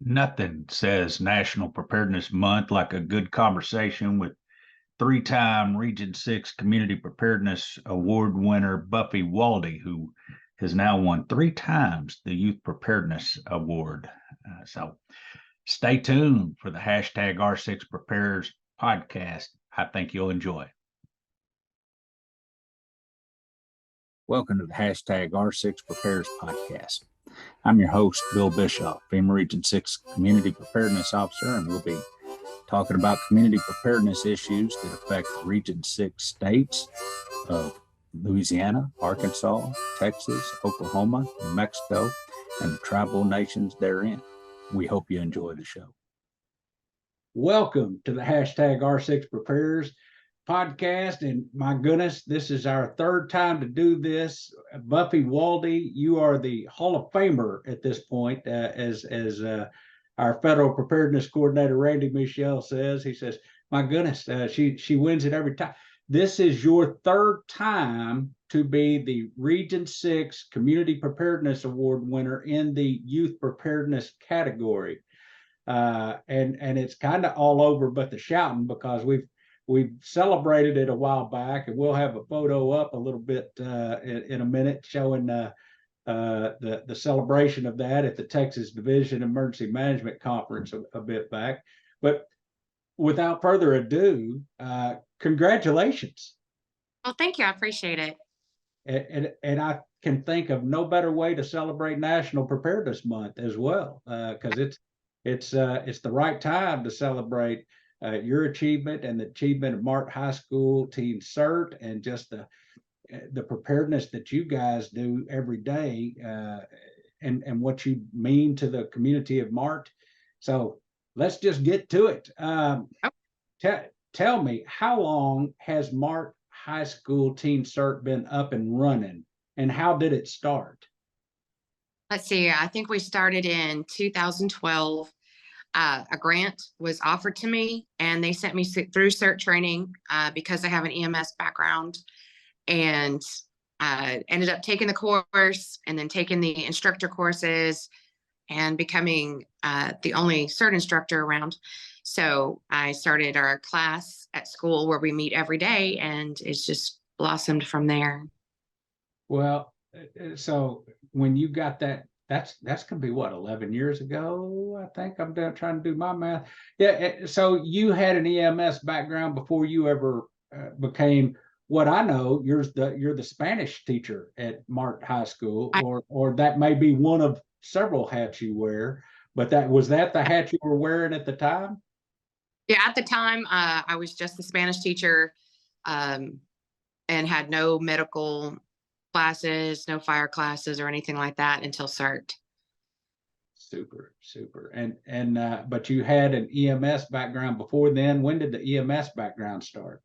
Nothing says National Preparedness Month like a good conversation with three-time Region 6 Community Preparedness Award winner Buffy Waldie, who has now won 3 times the Youth Preparedness Award. So stay tuned for the hashtag R6 Prepares podcast. I think you'll enjoy. Welcome to the hashtag R6 Prepares podcast. I'm your host, Bill Bischoff, FEMA Region 6 Community Preparedness Officer, and we'll be talking about community preparedness issues that affect Region 6 states of Louisiana, Arkansas, Texas, Oklahoma, New Mexico, and the tribal nations therein. We hope you enjoy the show. Welcome to the hashtag R6 Prepares podcast, and my goodness, this is our third time to do this. Buffy Waldie, you are the Hall of Famer at this point, as our federal preparedness coordinator Randy Michelle says. He says, "My goodness, she wins it every time." This is your third time to be the Region 6 Community Preparedness Award winner in the Youth Preparedness category, and it's kind of all over but the shouting, because we've celebrated it a while back, and we'll have a photo up a little bit in a minute showing the celebration of that at the Texas Division Emergency Management Conference a bit back. But without further ado, congratulations. Well, thank you. I appreciate it. And I can think of no better way to celebrate National Preparedness Month as well, because it's the right time to celebrate your achievement and the achievement of Mart High School Teen CERT, and just the preparedness that you guys do every day, and what you mean to the community of Mart. So let's just get to it. Tell me, how long has Mart High School Teen CERT been up and running, and how did it start? Let's see. I think we started in 2012. A grant was offered to me, and they sent me through CERT training because I have an EMS background, and ended up taking the course and then taking the instructor courses and becoming the only CERT instructor around. So I started our class at school where we meet every day, and it's just blossomed from there. Well, so when you got that's gonna be what, 11 years ago? I think I'm trying to do my math. Yeah. So you had an EMS background before you ever became what I know. You're the Spanish teacher at Mart High School, or that may be one of several hats you wear. But was that the hat you were wearing at the time? Yeah, at the time, I was just the Spanish teacher, and had no medical classes, no fire classes or anything like that until CERT. Super. And but you had an EMS background before then. When did the EMS background start?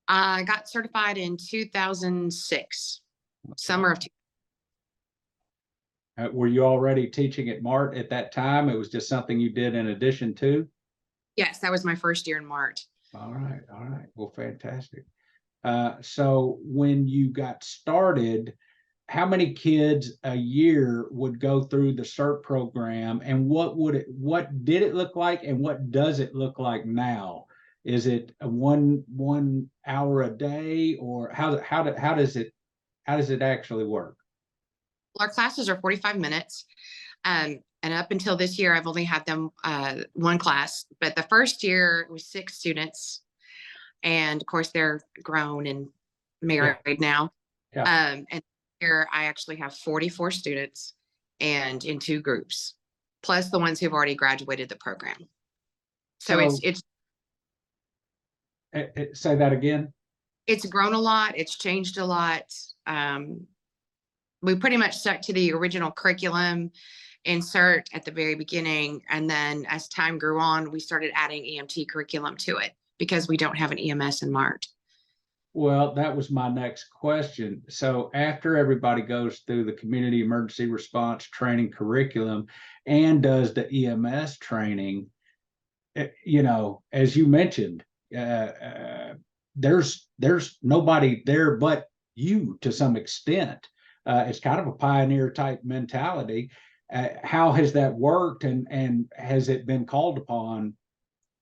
I got certified in 2006, summer of. Were you already teaching at Mart at that time? It was just something you did in addition to? Yes, that was my first year in Mart. All right. Well, fantastic. So when you got started, how many kids a year would go through the CERT program, and what did it look like, and what does it look like now? Is it a one hour a day, or how does it actually work? Well, our classes are 45 minutes. And up until this year, I've only had them one class, but the first year it was 6 students. And of course, they're grown and married now. Yeah. And here I actually have 44 students, and in 2 groups, plus the ones who've already graduated the program. So it's say that again. It's grown a lot. It's changed a lot. We pretty much stuck to the original curriculum in CERT at the very beginning. And then as time grew on, we started adding EMT curriculum to it, because we don't have an EMS in Mart. Well, that was my next question. So after everybody goes through the community emergency response training curriculum and does the EMS training, as you mentioned, there's nobody there but you to some extent. It's kind of a pioneer type mentality. How has that worked, and has it been called upon,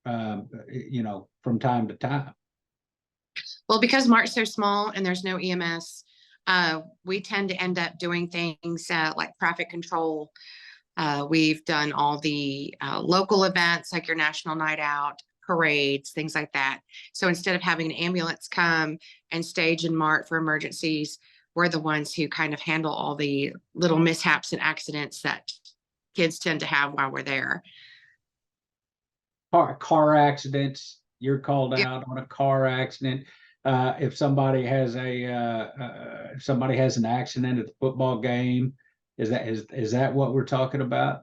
from time to time? Well, because Mart's so small and there's no EMS, we tend to end up doing things like traffic control. We've done all the local events like your National Night Out, parades, things like that. So instead of having an ambulance come and stage in Mart for emergencies, we're the ones who kind of handle all the little mishaps and accidents that kids tend to have while we're there. Car accidents, you're called Yeah. out on a car accident. If somebody has an accident at the football game, is that what we're talking about?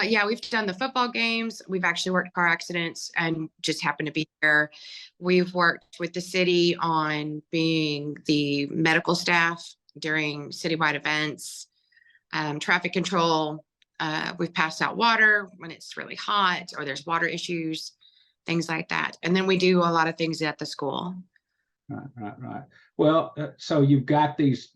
Yeah, we've done the football games. We've actually worked car accidents and just happened to be there. We've worked with the city on being the medical staff during citywide events, traffic control. We've passed out water when it's really hot or there's water issues, things like that. And then we do a lot of things at the school. Right. Well, so you've got these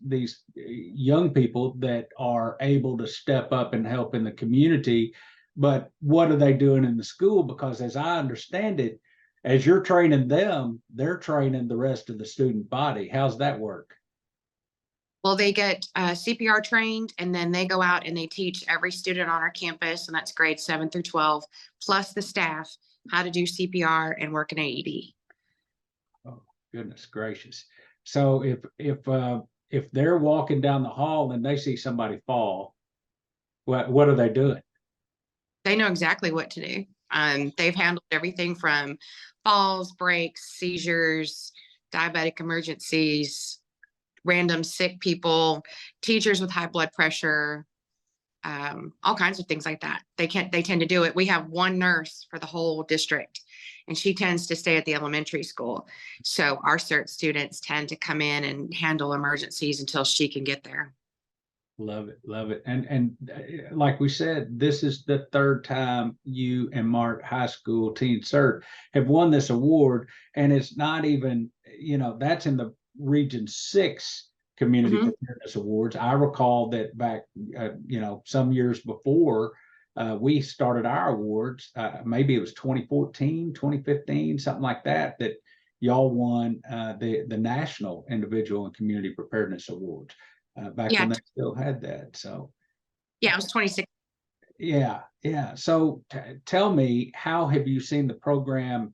young people that are able to step up and help in the community, but what are they doing in the school? Because as I understand it, as you're training them, they're training the rest of the student body. How's that work? Well, they get CPR trained, and then they go out and they teach every student on our campus, and that's grades 7 through 12, plus the staff, how to do CPR and work an AED. Oh, goodness gracious. So if they're walking down the hall and they see somebody fall, what are they doing? They know exactly what to do. They've handled everything from falls, breaks, seizures, diabetic emergencies, random sick people, teachers with high blood pressure, all kinds of things like that. They tend to do it. We have one nurse for the whole district, and she tends to stay at the elementary school. So our CERT students tend to come in and handle emergencies until she can get there. Love it, love it. And like we said, this is the third time you and Mart High School Teen CERT have won this award, and it's not even, that's in the Region 6 Community Preparedness Awards. I recall that back, some years before we started our awards, maybe it was 2014, 2015, something like that, that y'all won the National Individual and Community Preparedness Awards. Back Yeah. when they still had that. So Yeah, it was 26. yeah. So tell me, how have you seen the program,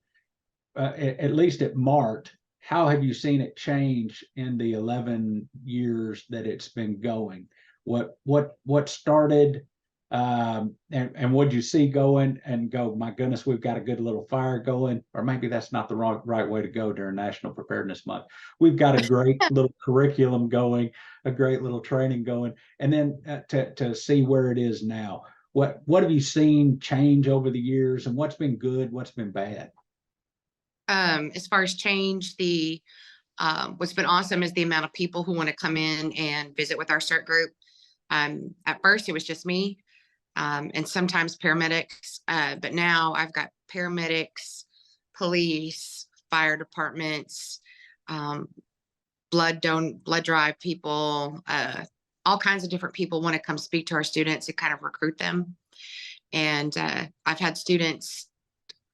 at least at Mart? How have you seen it change in the 11 years that it's been going? What started, and what'd you see going and go, my goodness, we've got a good little fire going? Or maybe that's not the right way to go during National Preparedness Month. We've got a great little curriculum going, a great little training going, and then to see where it is now. What have you seen change over the years, and what's been good, what's been bad? As far as change, what's been awesome is the amount of people who want to come in and visit with our CERT group. At first, it was just me, and sometimes paramedics, but now I've got paramedics, police, fire departments, blood drive people, all kinds of different people want to come speak to our students and kind of recruit them. And I've had students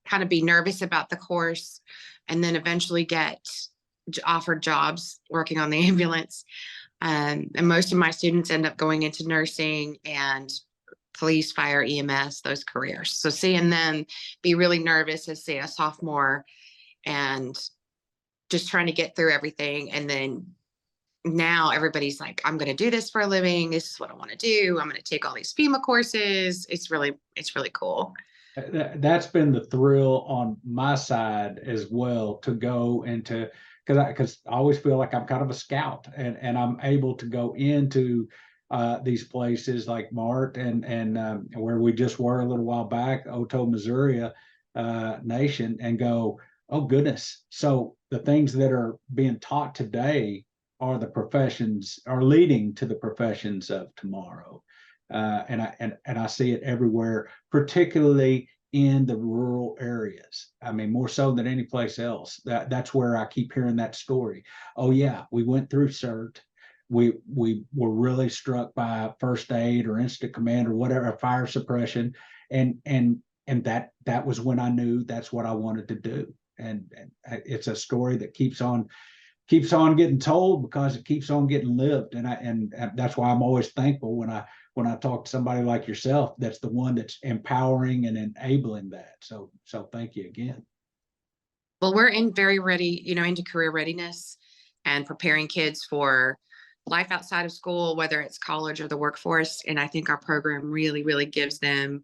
kind of be nervous about the course and then eventually get offered jobs working on the ambulance. And most of my students end up going into nursing and police, fire, EMS, those careers. So seeing them be really nervous as, say, a sophomore and just trying to get through everything. And then now everybody's like, I'm going to do this for a living. This is what I want to do. I'm going to take all these FEMA courses. It's really cool. That's been the thrill on my side as well, to go into, because I always feel like I'm kind of a scout, and I'm able to go into these places like Mart and where we just were a little while back, Otoe, Missouri nation, and go, oh goodness. So the things that are being taught today are leading to the professions of tomorrow. And I see it everywhere, particularly in the rural areas. I mean, more so than any place else. That's where I keep hearing that story. Oh yeah, we went through CERT. we were really struck by first aid or instant command or whatever, fire suppression, and that was when I knew that's what I wanted to do. And it's a story that keeps on getting told because it keeps on getting lived. And that's why I'm always thankful when I talk to somebody like yourself, that's the one that's empowering and enabling that. So thank you again. Well, we're in very ready, into career readiness and preparing kids for life outside of school, whether it's college or the workforce. And I think our program really, really gives them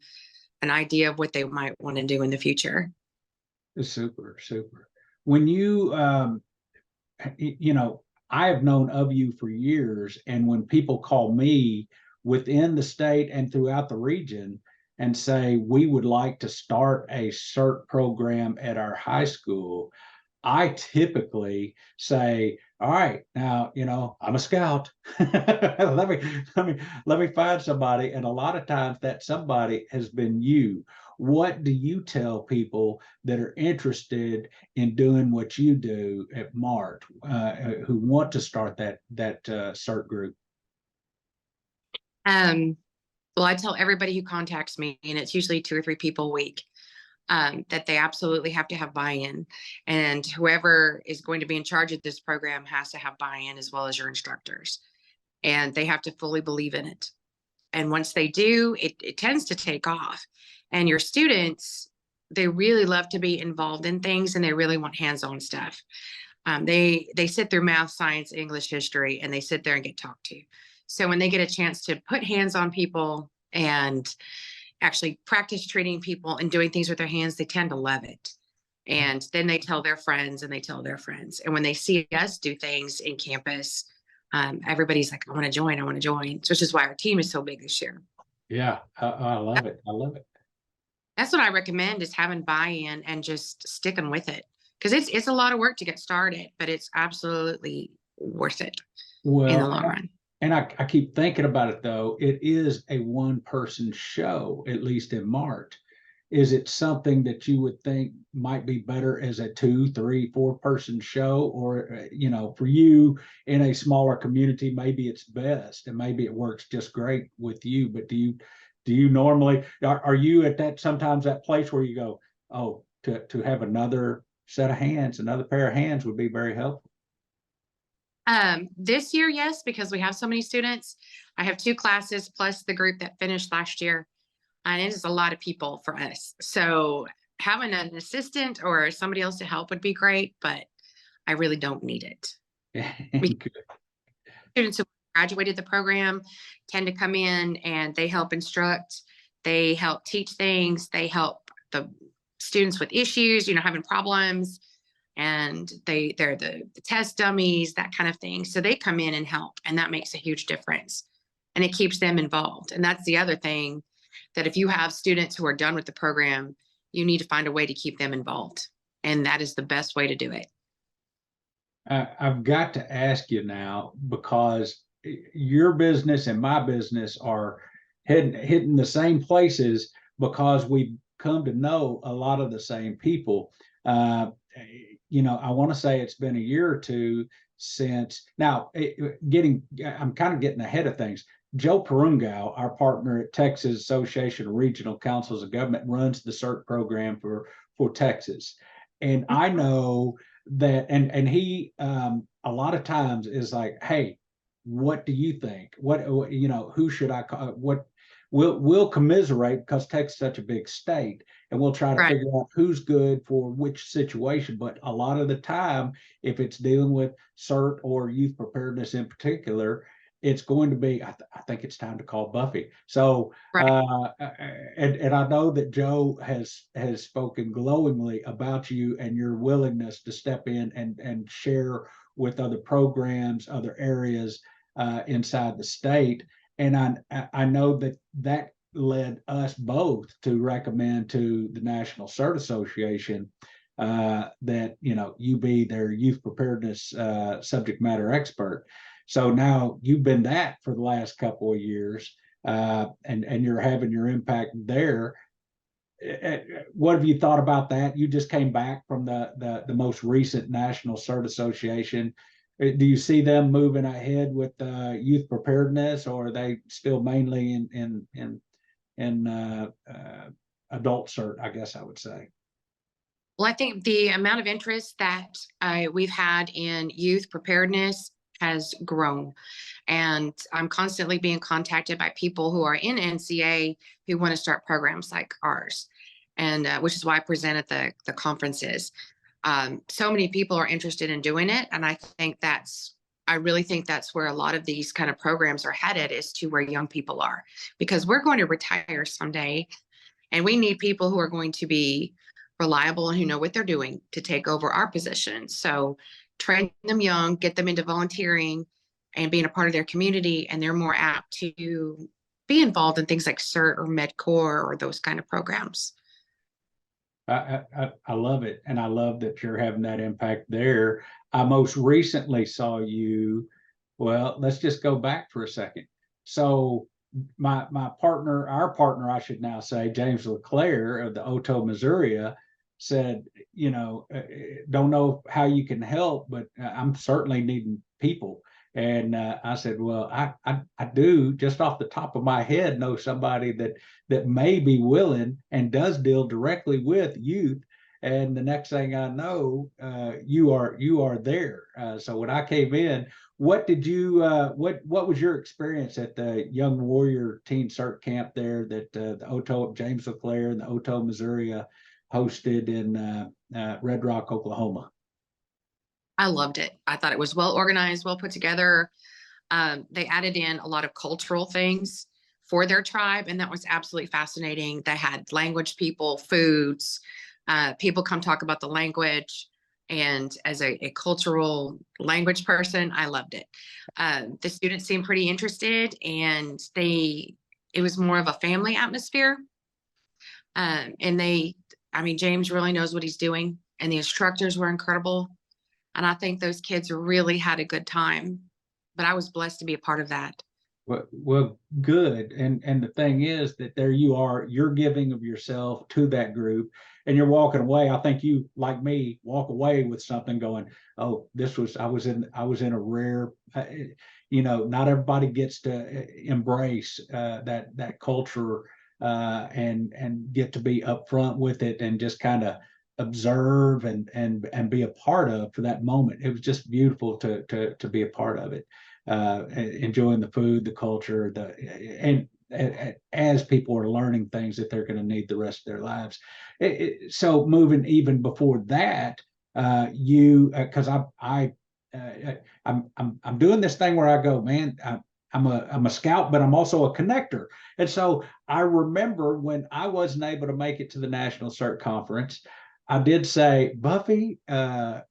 an idea of what they might want to do in the future. Super. When you, I have known of you for years, and when people call me within the state and throughout the region and say, we would like to start a CERT program at our high school, I typically say, all right, now, I'm a scout. let me find somebody. And a lot of times that somebody has been you. What do you tell people that are interested in doing what you do at Mart, who want to start that CERT group? Well, I tell everybody who contacts me, and it's usually 2 or 3 people a week, that they absolutely have to have buy-in, and whoever is going to be in charge of this program has to have buy-in, as well as your instructors, and they have to fully believe in it. And once they do, it tends to take off. And your students, they really love to be involved in things, and they really want hands-on stuff. They sit through math, science, English, history, and they sit there and get talked to. So when they get a chance to put hands on people and actually practice treating people and doing things with their hands, they tend to love it. And then they tell their friends, and they tell their friends. And when they see us do things in campus, everybody's like, I want to join, which is why our team is so big this year. Yeah, I love it. That's what I recommend, is having buy-in and just sticking with it. Because it's a lot of work to get started, but it's absolutely worth it in the long run. And I keep thinking about it, though. It is a one-person show, at least in Mart. Is it something that you would think might be better as a 2, 3, 4-person show? Or, for you in a smaller community, maybe it's best, and maybe it works just great with you. But do you normally, are you at that, sometimes that place where you go, oh, to have another set of hands, another pair of hands would be very helpful? This year, yes, because we have so many students. I have 2 classes plus the group that finished last year, and it is a lot of people for us. So having an assistant or somebody else to help would be great, but I really don't need it. Students who graduated the program tend to come in and they help instruct, they help teach things, they help the students with issues, having problems. And they're the test dummies, that kind of thing. So they come in and help, and that makes a huge difference. And it keeps them involved. And that's the other thing, that if you have students who are done with the program, you need to find a way to keep them involved. And that is the best way to do it. I've got to ask you now, because your business and my business are hitting the same places, because we've come to know a lot of the same people. I want to say it's been a year or 2 since now. I'm kind of getting ahead of things. Joe Perungao, our partner at Texas Association of Regional Councils of Government, runs the CERT program for Texas, and I know that, and he a lot of times is like, hey, what do you think? Who should I call? We'll commiserate, because Texas is such a big state, and we'll try to figure out who's good for which situation. But a lot of the time, if it's dealing with CERT or youth preparedness in particular, it's going to be, I think it's time to call Buffy. So, and I know that Joe has spoken glowingly about you and your willingness to step in and share with other programs, other areas inside the state. And I know that led us both to recommend to the National CERT Association that you be their youth preparedness subject matter expert. So now you've been that for the last couple of years, and you're having your impact there. What have you thought about that? You just came back from the most recent National CERT Association Do you see them moving ahead with youth preparedness, or are they still mainly in adult CERT, I guess I would say? Well, I think the amount of interest that we've had in youth preparedness has grown. And I'm constantly being contacted by people who are in NCA who want to start programs like ours. And which is why I present at the conferences. So many people are interested in doing it. And I really think that's where a lot of these kind of programs are headed, is to where young people are, because we're going to retire someday. And we need people who are going to be reliable and who know what they're doing to take over our position. So train them young, get them into volunteering and being a part of their community, and they're more apt to be involved in things like CERT or MedCore or those kind of programs. I love it, and I love that you're having that impact there. I most recently saw you. Well, let's just go back for a second. So my partner, our partner, I should now say, James LeClaire of the Oto, Missouri, said, don't know how you can help, but I'm certainly needing people. And I said, well, I do, just off the top of my head, know somebody that may be willing and does deal directly with youth. And the next thing I know, you are there. So when I came in, what did you what was your experience at the Young Warrior Teen CERT camp there that the Oto, James LeClaire and the Oto, Missouri hosted in Red Rock, Oklahoma? I loved it. I thought it was well organized, well put together. They added in a lot of cultural things for their tribe, and that was absolutely fascinating. They had language people, foods, people come talk about the language. And as a cultural language person, I loved it. The students seemed pretty interested, and it was more of a family atmosphere. James really knows what he's doing, and the instructors were incredible. And I think those kids really had a good time, but I was blessed to be a part of that. Well, good. And the thing is that there you are, you're giving of yourself to that group, and you're walking away. I think you, like me, walk away with something going, oh, I was in a rare, not everybody gets to embrace that culture and get to be upfront with it and just kind of observe and be a part of for that moment. It was just beautiful to be a part of it, enjoying the food, the culture, and as people are learning things that they're going to need the rest of their lives. So moving even before that, because I'm doing this thing where I go, man, I'm a scout, but I'm also a connector. And so I remember when I wasn't able to make it to the National CERT Conference, I did say, Buffy,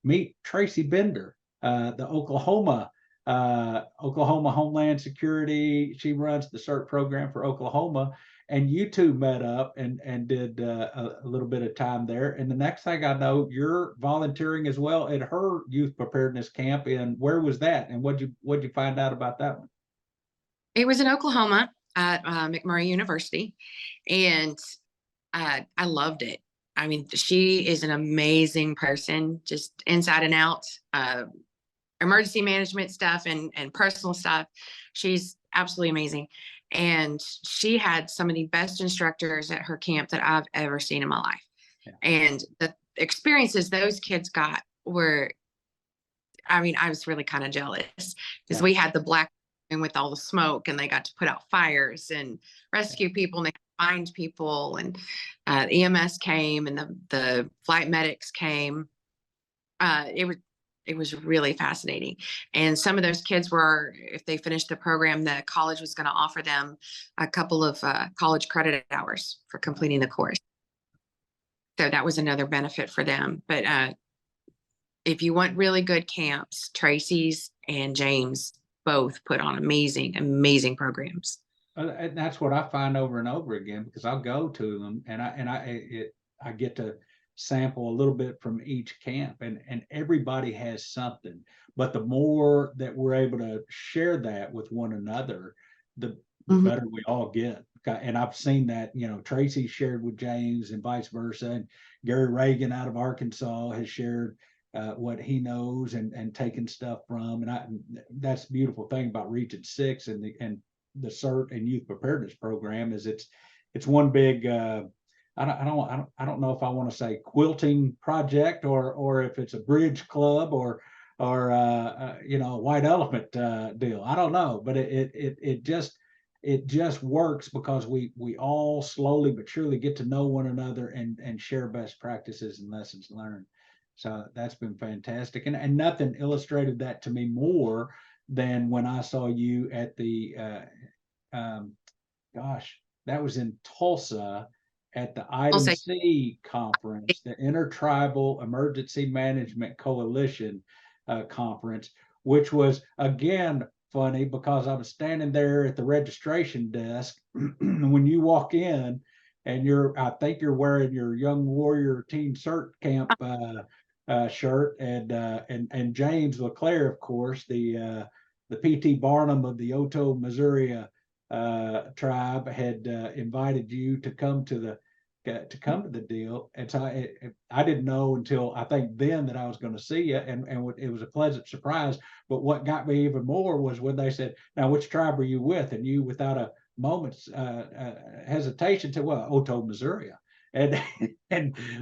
meet Tracy Bender, the Oklahoma Homeland Security. She runs the CERT program for Oklahoma. And you two met up and did a little bit of time there. And the next thing I know, you're volunteering as well at her youth preparedness camp. And where was that? And what'd you find out about that one? It was in Oklahoma at McMurray University, and I loved it. I mean, she is an amazing person, just inside and out, emergency management stuff and personal stuff. She's absolutely amazing. And she had some of the best instructors at her camp that I've ever seen in my life. Yeah. And the experiences those kids got were, I was really kind of jealous, because we had the black room with all the smoke, and they got to put out fires and rescue people, and they find people, and EMS came, and the flight medics came. It was really fascinating. And some of those kids were, if they finished the program, the college was going to offer them a couple of college credit hours for completing the course. So that was another benefit for them. But if you want really good camps, Tracy's and James both put on amazing, amazing programs. And that's what I find over and over again, because I'll go to them and I get to sample a little bit from each camp, and everybody has something. But the more that we're able to share that with one another, the better we all get. And I've seen that, Tracy shared with James and vice versa, and Gary Reagan out of Arkansas has shared what he knows and taking stuff from. And that's the beautiful thing about Region 6 and the CERT and Youth Preparedness Program is it's one big I don't know if I want to say quilting project or if it's a bridge club or white elephant deal. I don't know, but it just works because we all slowly but surely get to know one another and share best practices and lessons learned. So that's been fantastic, and nothing illustrated that to me more than when I saw you at the that was in Tulsa at the Item C conference, the Intertribal Emergency Management Coalition conference, which was again funny because I was standing there at the registration desk when you walk in and I think you're wearing your Young Warrior Teen CERT Camp shirt and James LeClaire, of course, the P.T. Barnum of the Oto, Missouri tribe had invited you to come to the deal, and so I didn't know until I think then that I was going to see you, and it was a pleasant surprise. But what got me even more was when they said, "Now, which tribe are you with?" And you, without a moment's hesitation, said, "Well, Oto, Missouri." And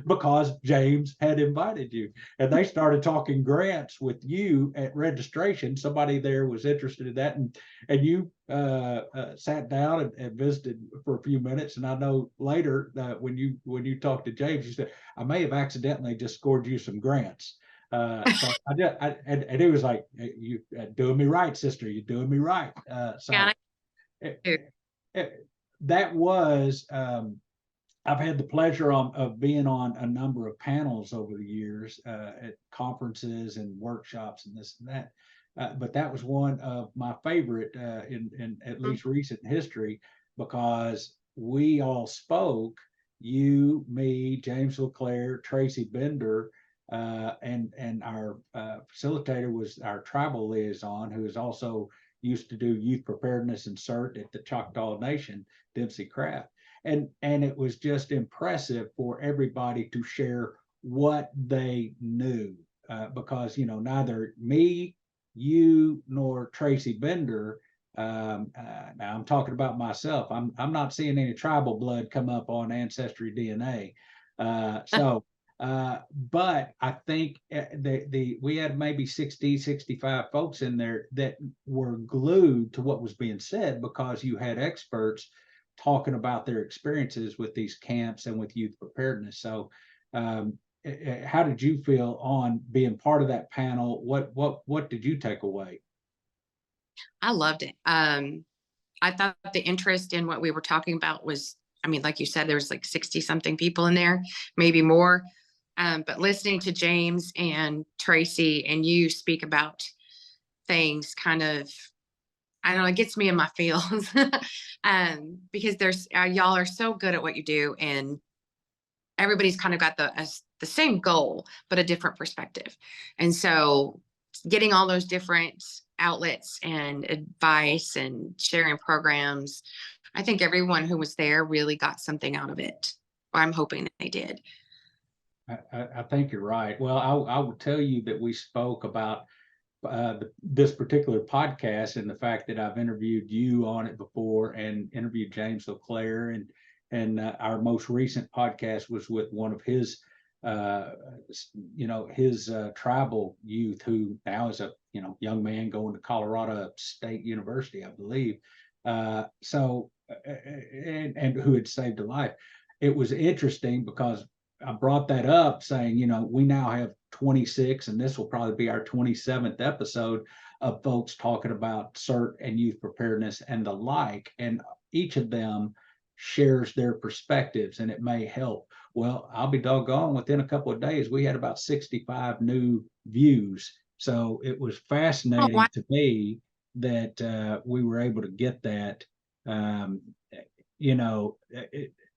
because James had invited you, and they started talking grants with you at registration. Somebody there was interested in that, and you sat down and visited for a few minutes. And I know later that when you talked to James, you said, "I may have accidentally just scored you some grants." So and it was like, "You doing me right, sister. You're doing me right." That was. I've had the pleasure of being on a number of panels over the years at conferences and workshops and this and that. But that was one of my favorite in at least recent history, because we all spoke, you, me, James LeClaire, Tracy Bender, and our facilitator was our tribal liaison, who is also used to do youth preparedness and CERT at the Choctaw Nation, Dempsey Craft. And it was just impressive for everybody to share what they knew, because neither me, you, nor Tracy Bender. Now I'm talking about myself. I'm not seeing any tribal blood come up on Ancestry DNA. But I think we had maybe 60, 65 folks in there that were glued to what was being said, because you had experts talking about their experiences with these camps and with youth preparedness. So how did you feel on being part of that panel? What did you take away? I loved it. I thought the interest in what we were talking about was, I mean, like you said, there was like 60 something people in there, maybe more. But listening to James and Tracy and you speak about things kind of, I don't know, it gets me in my feels. Because there's y'all are so good at what you do, and everybody's kind of got the same goal, but a different perspective. And so getting all those different outlets and advice and sharing programs, I think everyone who was there really got something out of it. Or I'm hoping that they did. I think you're right. Well, I will tell you that we spoke about this particular podcast and the fact that I've interviewed you on it before and interviewed James LeClaire, and our most recent podcast was with one of his tribal youth, who now is a young man going to Colorado State University, I believe. And who had saved a life. It was interesting because I brought that up saying, we now have 26, and this will probably be our 27th episode of folks talking about CERT and youth preparedness and the like. And each of them shares their perspectives, and it may help. Well, I'll be doggone, within a couple of days, we had about 65 new views. So it was fascinating to me that we were able to get that.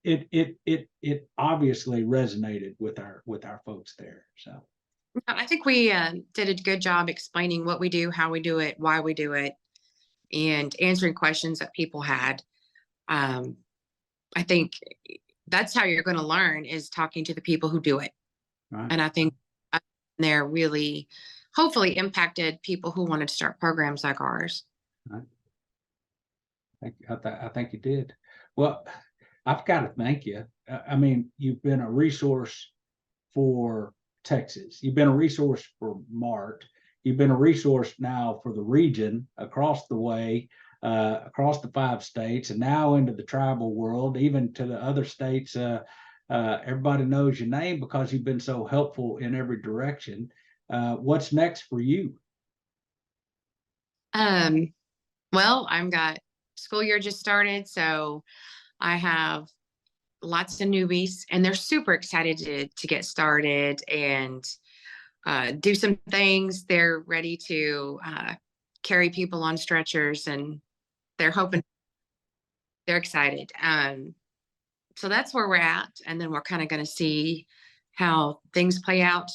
It obviously resonated with our folks there. So I think we did a good job explaining what we do, how we do it, why we do it, and answering questions that people had. I think that's how you're going to learn, is talking to the people who do it. Right. And I think there really hopefully impacted people who wanted to start programs like ours. I think you did. Well, I've got to thank you. I mean, you've been a resource for Texas. You've been a resource for Mart. You've been a resource now for the region across the way, across the 5 states, and now into the tribal world, even to the other states. Everybody knows your name because you've been so helpful in every direction. What's next for you? Well, I've got school year just started, so I have lots of newbies, and they're super excited to get started and do some things. They're ready to carry people on stretchers, and they're excited. So that's where we're at, and then we're kind of going to see how things play out.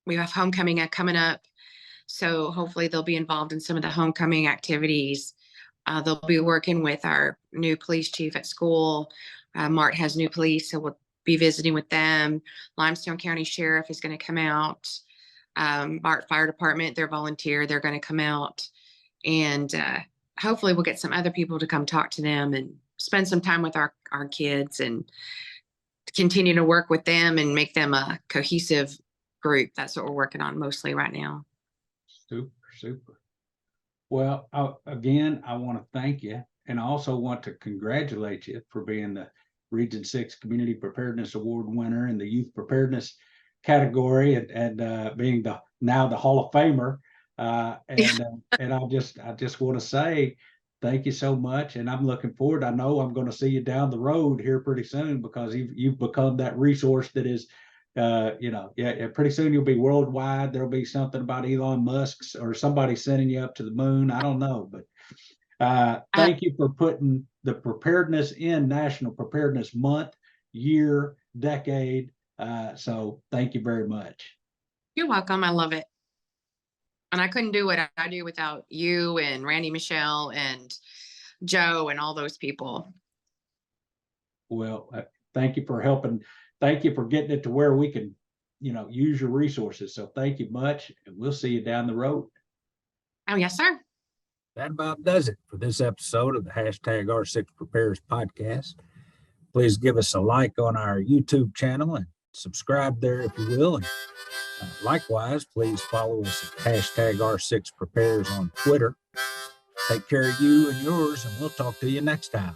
We have homecoming coming up, so hopefully they'll be involved in some of the homecoming activities. They'll be working with our new police chief at school. Mart has new police, so we'll be visiting with them. Limestone County Sheriff is going to come out. Mart Fire Department, they're volunteer. They're going to come out. And hopefully we'll get some other people to come talk to them and spend some time with our kids and continue to work with them and make them a cohesive group. That's what we're working on mostly right now. Super. Well, again, I want to thank you, and I also want to congratulate you for being the Region 6 Community Preparedness Award winner in the Youth Preparedness category, and being now the Hall of Famer. And I just want to say thank you so much, and I'm looking forward. I know I'm going to see you down the road here pretty soon because you've become that resource that is. Pretty soon you'll be worldwide. There'll be something about Elon Musk's or somebody sending you up to the moon. I don't know, but thank you for putting the preparedness in National Preparedness Month, year, decade. So thank you very much. You're welcome. I love it. And I couldn't do what I do without you and Randy Michelle and Joe and all those people. Well, thank you for helping. Thank you for getting it to where we can, use your resources. So thank you much, and we'll see you down the road. Oh, yes, sir. That about does it for this episode of the #R6 Prepares podcast. Please give us a like on our YouTube channel and subscribe there if you will. And likewise, please follow us at #R6Prepares on Twitter. Take care of you and yours, and we'll talk to you next time.